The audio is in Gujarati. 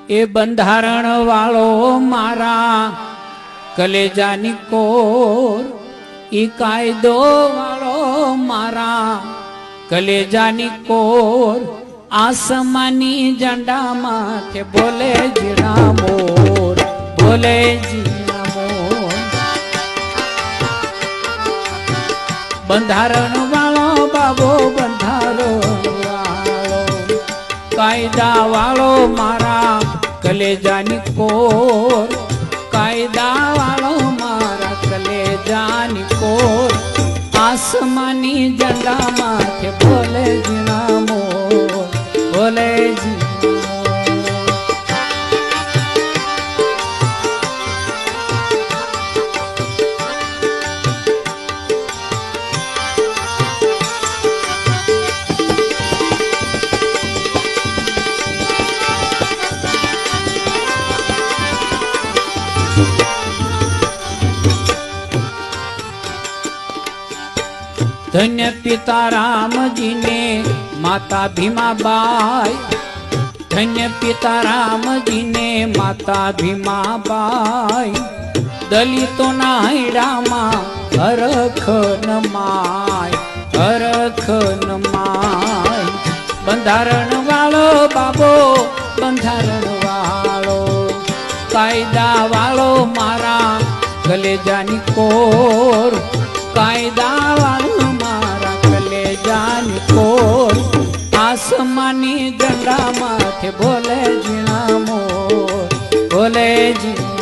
એ બંધારણ વાળો મારા કલેજાની કોર, ઈ કાયદો વાળો મારા કલેજાની કોર, આસમાની ઝંડા માથે બોલે જીણા મોર, બોલે જીણા મોર. બંધારણ વાળો બાબો, બંધારણ વાળો, કાયદા વાળો મારા કલેજાની કોર, કાયદા વાળો મારા કલેજાની કોર, આસમાની ઝંડા માથે બોલે જીણા મોર, બોલે જીણા. ધન્ય પિતા રામજીને માતા ભીમાબાઈ, ધન્ય પિતા રામજીને માતા ભીમાબાઈ, દલિતોના હૈડામાં હરખ નમાય, હરખ નમાય. બંધારણ વાળો બાબો, બંધારણ વાળો, કાયદા વાળો મારા કલેજાની કોર, કાયદા વાળો મારા કલેજાની કોર, આસમાની ઝંડા માથે બોલે જીણા મોર, બોલે જીણા.